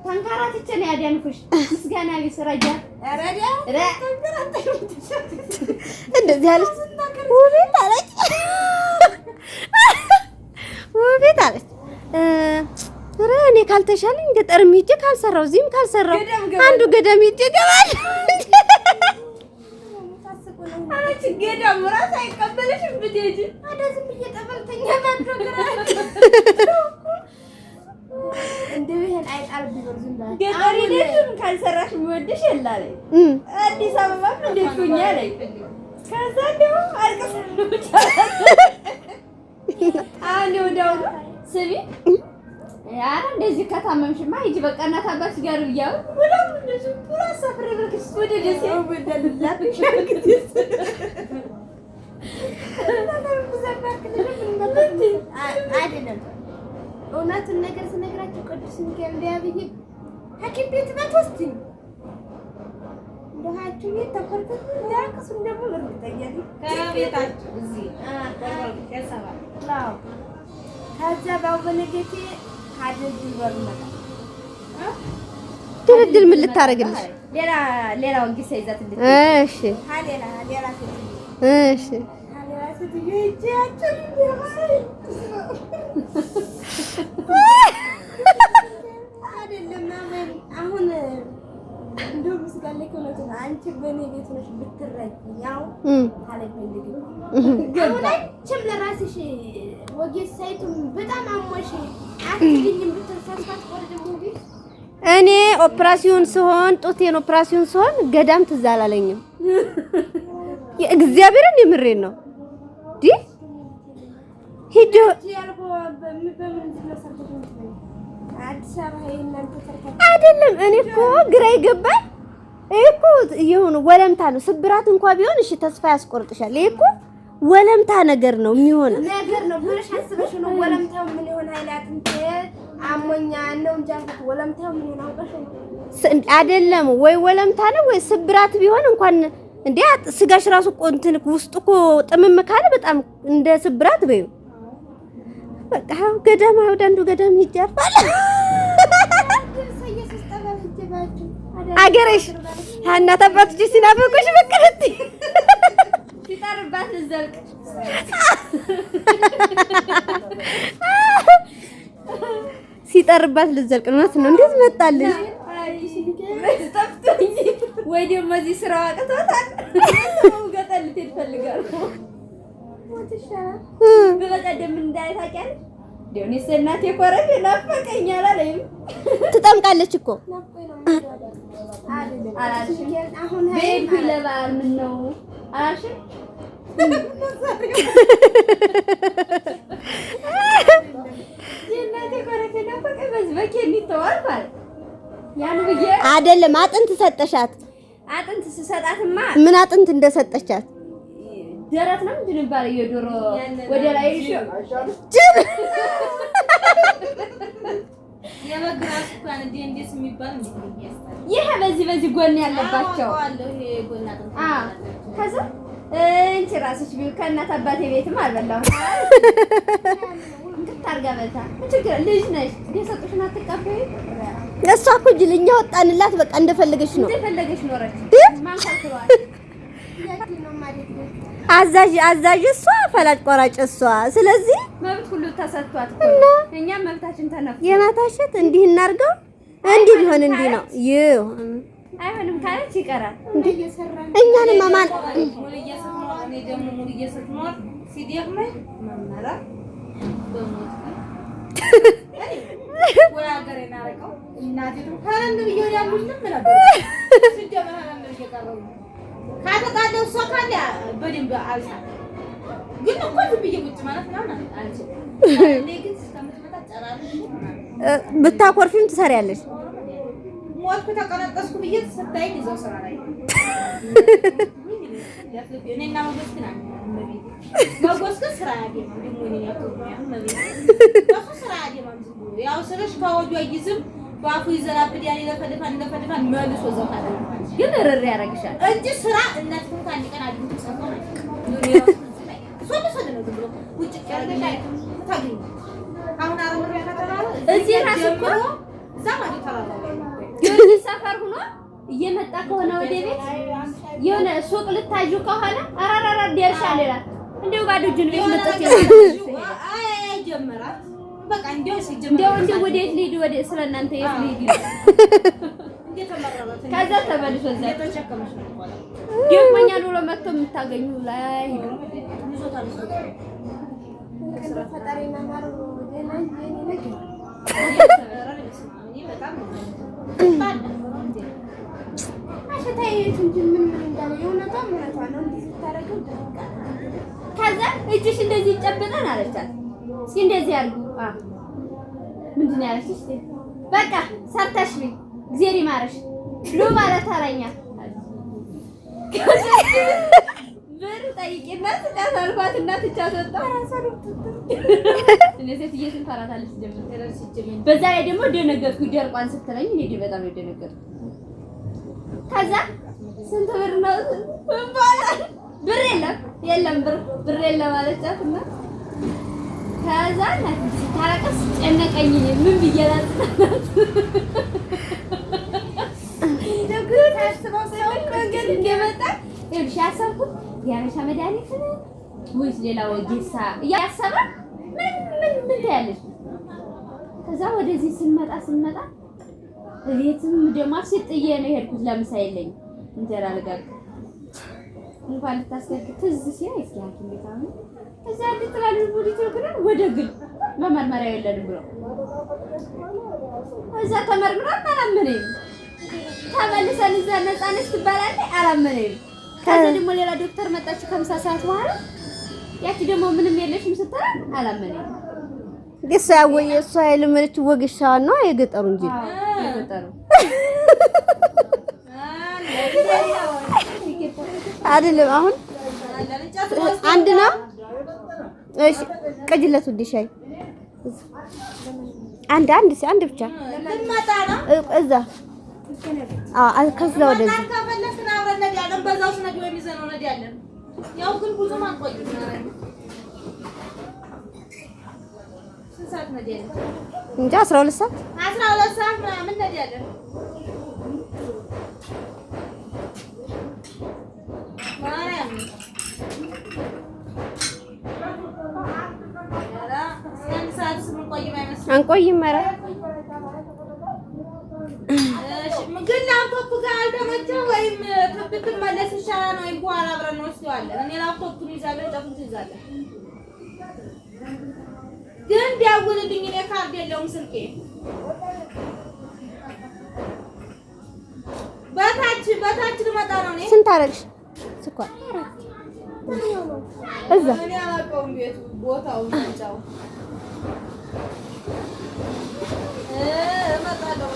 ተንከራትቼ ነው ያዳንኩሽ። ምስጋና ቢስራጃ አረዳ እንደዚህ አለች ውቤት አለች ውቤት አለች። ኧረ እኔ ካልተሻለኝ ገጠርም ሂጅ ካልሰራው እዚህም ካልሰራው አንዱ ገደም ሂጅ ገባል አለች። ገዳም ራስ አይቀበልሽም ብትሄጂ አዳዝም እየጠበልተኛ ማድረግ እንደው ይሄን አይጣል ቢወርዝ እንዳ ገጠር ሄደሽም ካልሰራሽ የሚወድሽ የላለ አዲስ አበባ እንዴት ሆኛለኝ። ከዛ ደግሞ አልቀሰልኩ አሁን ወዲያው ስቢ ያረ እንደዚህ ከታመምሽማ ሂጂ በቃ እናት አባትሽ ጋር ብያው ወዲያው እንደዚህ ፕላስ ሰፍር ብለሽ ወደ ደሴ ወደልላሽ አይደለም እውነቱን ነገር ስነግራችሁ ቅዱስ ሚካኤል ዲያብይ ሐኪም ቤት ባትወስጂኝ እንደሃችሁ የተፈርተት ያቅሱ ደግሞ እርግጠኛ ነኝ ከቤታችሁ እዚህ ከሰባ ከዛ ባወነገቴ ካደግ ይወርመታ ድርድር ምን ልታረግልሽ? ሌላ ወንጌ ሳይዛት እንዴ እሺ ሌላ እሺ አሁን እንደው ምስጋና ከሆነች አንቺ በኔ ቤት ነሽ ብትረጂ ያው ታለብኝ አሁን አንቺም ለራስሽ ወጌስ ሳይቱም በጣም አሞሽ አትልኝም ብትሳሳት ቆርጥሙ ቢት እኔ ኦፕራሲዮን ስሆን ጡቴን ኦፕራሲዮን ስሆን ገዳም ትዝ አላለኝም። የእግዚአብሔርን የምሬን ነው ዲ ሂዶ አይደለም። እኔ እኮ ግራ ይገባኝ እኮ የሆነ ወለምታ ነው። ስብራት እንኳን ቢሆን እሺ ተስፋ ያስቆርጥሻል። ይሄ እኮ ወለምታ ነገር ነው የሚሆነው ነገር ነው ብለሽ አስበሽ ነው። ወለምታው ምን ይሆን ኃይላትን አሞኛ ነው እንጂ ወለምታው ምን ይሆን አውቀሽ ነው አይደለም ወይ ወለምታ ነው ወይ ስብራት ቢሆን እንኳን እንዴ ስጋሽ ራሱ እንትን ውስጥ እኮ ጥምም ካለ በጣም እንደ ስብራት በዩ በቃ ገዳም ወደ አንዱ ገዳም ይጃፋል አገረሽ ሃና ተባትጂ ሲናፈቁሽ በቀረት ሲጠርባት ዘልቅ ሲጠርባት ልዘልቅ ነው ነው እንዴት መጣልሽ? ወይ ደግሞ እዚህ ስራው አቅቶታል ገጠር ልትሄድ ፈልጋለሁ ወጥሻ በቀደም እንዳይታቀል ዲዮኒስ እናቴ ኮረፍ ናፈቀኛል አለኝ። ትጠምቃለች እኮ አላልሽ አሁን ሄድ ለባል ምን ነው አላልሽ የእናቴ ኮረፍ ናፈቀ በዝበኬ እንዲተዋል ማለት ያን ብዬ አይደለም አጥንት ሰጠሻት። አጥንት ስሰጣትማ ምን አጥንት እንደሰጠቻት ደረት ነው እንዴ ነበር የዶሮ ወደ ላይ ይሽ የመግራስ እንኳን እንዴስ የሚባል ይሄ በዚህ ጎን ያለባቸው ከዛ እንቺ ራስሽ ቢል ከእናት አባቴ ቤትም አልበላሁ እንድታርጋ በልታ ችግር ልጅ ነሽ የሰጡሽን አትቀበይ። እሷ እኮ ጅልኛ ወጣንላት በቃ እንደፈለገሽ ነው ኖረች ማን ካልተዋል አዛዥ እሷ ፈላጭ ቆራጭ እሷ። ስለዚህ መብት ሁሉ ተሰጥቷት እኛም መብታችን ተነፈ። የማታሸት እንዲህ እናርገው እንዲህ ቢሆን እንዲህ ነው ይሁን አይሆንም ካለች ይቀራል። እኛንም ማማን ሙሉ እየሰማው እኔ ደግሞ ሙሉ እየሰማው ሲዲያመኝ መመራ በሞት ወይ አገሬ ናረቀው እናቴ ካረንድ ቢሆን ያሉንም ነበር ሲጀመር ነው እየቀረው ካተቃለው እሷ ካለ በደንብ አልሳ ግን እኮ ዝብዬ ቁጭ ማለት ነው አልች እኔ ግን እስከምትመጣ ጨራርሽ ብታኮርፊም ትሰሪያለሽ። ሞት ከተቀነጠስኩ ብዬ ስታይ ይዘው ስራ ላይ እኔና ሞገስ ግን ሞገስ ግን ስራ ያገኝ እንደምን ያቆም ነው ስራ ያገኝ ያው ስራሽ ከወጁ አይዝም ባፉ ይዘራብድ ያኔ ለፈደፋን መልሶ ዘውታለ ግን ረር ያረግሻል እንጂ ስራ እናትኩም ካንዲ ቀን አድርጉ ተሰማው ዱሪያ ሶደ ነው ብሎ ውጭ ያረግሻል ታግኝ አሁን አረመሪያ ከተባለ እዚህ ራስ እኮ ዛማ ተራራ ጊዮርጊስ ሰፈር ሆኖ እየመጣ ከሆነ ወደ ቤት የሆነ ሱቅ ልታጁ ከሆነ አራራራ ደርሻለሁ ይላል። እንደው ባዶ እጁን ቤት መጣች አይ ጀመራት በቃ እንደው ወዴት ልሂድ ወደ ስለናንተ የት ልሂድ ከዛ ተመልሶ እዛ ደግሞኛል ብሎ መጥቶ የምታገኙ ላይ ፈጣሪና ማሩ ከዛ እጅሽ እንደዚህ ይጨበጣል አለቻት። እስኪ እንደዚህ ያርጉ ምንድን ነው ያለችሽ? በቃ ሰርተሽ ነኝ እግዚአብሔር ይማረሽ ሉ ማለት አለኛ ብር ጠይቂና ስጫት አልኳት እና ትቻት ወጣሁ። እኔ ሴትዬ ስንፈራታለች ጀመረ። በዛ ላይ ደግሞ ደነገጥኩ ደርቋን ስትለኝ እኔ በጣም ነው ደነገጥኩ። ከዛ ስንት ብር ነው እንባላለን ብር የለም ብር የለም አለቻትና ከዛ ታረቀስ ጨነቀኝ ምን ብየላት እንደመጣ ይኸውልሽ ያሰብኩት የሀበሻ መድኃኒት ወይስ ሌላ ወጌሳ እያሰበ ምን ታያለሽ። ከዛ ወደዚህ ስንመጣ ቤትም ደግሞ አስጥዬ ነው የሄድኩት። ለምሳ የለኝም እንጀራ ልጋግር እንኳን ልታስገድድ ትዝ ሲል አይስኪያችሁ እንዴታው እዛ እንድትላል ቡዲ ትልኩና ወደ ግል መመርመሪያ የለንም ብሎ እዛ ተመርምረን አላመነኝም። ተመልሰን እዛ ነፃ ነሽ ትባላለች አላመነኝም። ከዛ ደግሞ ሌላ ዶክተር መጣች ከምሳ ሰዓት በኋላ ያቺ ደግሞ ምንም የለሽም ስትል አላመነኝም። ግሳ ወይ እሷ የልመለች ወግሻዋ ነው የገጠሩ እንጂ የገጠሩ አይደለም። አሁን አንድ ነው። እሺ ቅጅለት ውድ ሻይ አንድ ብቻ እዛ ከዛ ወደዚህ እንጃ 12 ሰዓት ምናምን እንሄዳለን። አንቆይም። ኧረ ግን ላፕቶፕ ጋር አልተመቸው ወይም ብትመለስ ይሻላል ነው ወይም በኋላ አብረን እንወስደዋለን። እኔ ላፕቶፑን ይዛለሁ ጨፉን ትይዛለህ። ግን ቢያውልልኝ እኔ ካርድ የለውም ስልኬ በታች ልመጣ ነው። እኔ ስንት አደረግሽ? ስኳር እዛ እኔ አላውቀውም ቤቱ ቦታውን እንጫው እመጣለሁ።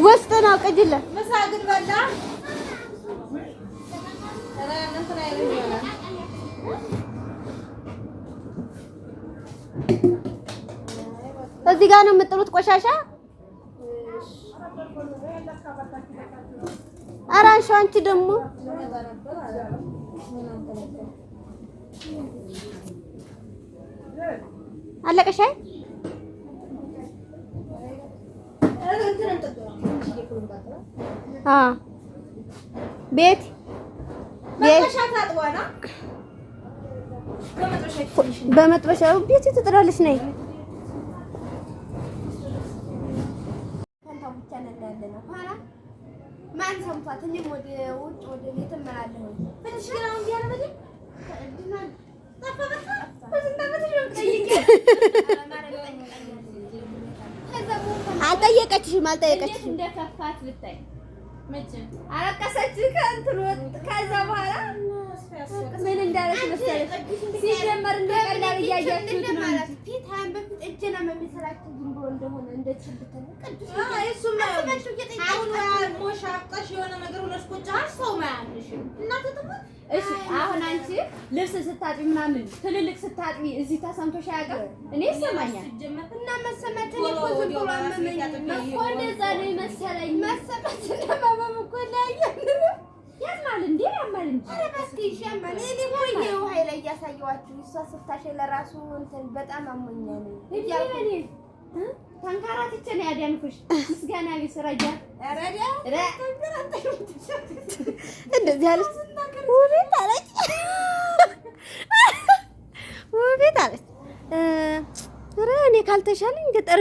ውስጥ ነው ቅጅለት ምሳ ግን በላ እንትን አይልም ይሆናል። እዚህ ጋር ነው የምጥሉት ቆሻሻ። ኧረ አንቺ አንቺ ደግሞ አለቀሽ። ቤት በመጥበሻው ቤት ትጥራለች። ነይ ማን ሰምቷት? እኔም ወደ ውጭ ወደ ቤት እመላለሁ። አልጠየቀችሽም እንደከፋት ብታይ አለቀሰች። ከእንትን ከዛ በኋላ ምን እንዳለች መሰለሽ? ሲጀመር እንደቀላል እያያችሁት ነው ማለት ፊታን በፊት እጀና መሚሰራችሁ ዝም ብሎ እንደሆነ እንደችልተነ ቅዱስ እሱማ አሁን ሞሻቀሽ የሆነ ነገር ሆነሽ ቁጭ ሰው ማያንሽ እናት ተጠማ። እሺ አሁን አንቺ ልብስ ስታጥቢ ምናምን ትልልቅ ስታጥቢ እዚህ ተሰምቶሽ አያውቅም? እኔ ይሰማኛል። እና መሰማት እኮ ዝም ብሎ አመመኝ እኮ እንደዛ ነው መሰለኝ። መሰማት ለማመም እኮ ላይ ያማል እንዴ ያማል እንጂ ኧረ እባክሽ ያማል። እኔ ሆኜ ውሃ ላይ እያሳየኋችሁ እሷ ስታሽ ለራሱ እንትን በጣም አሞኛል። ታንካራትቼ ነው ያዳንኩሽ። ምስጋና ቢስራጃ አረዳ እንደዚህ አለች። ውቤት አለች። ውቤት አለች። ኧረ እኔ ካልተሻለኝ ገጠር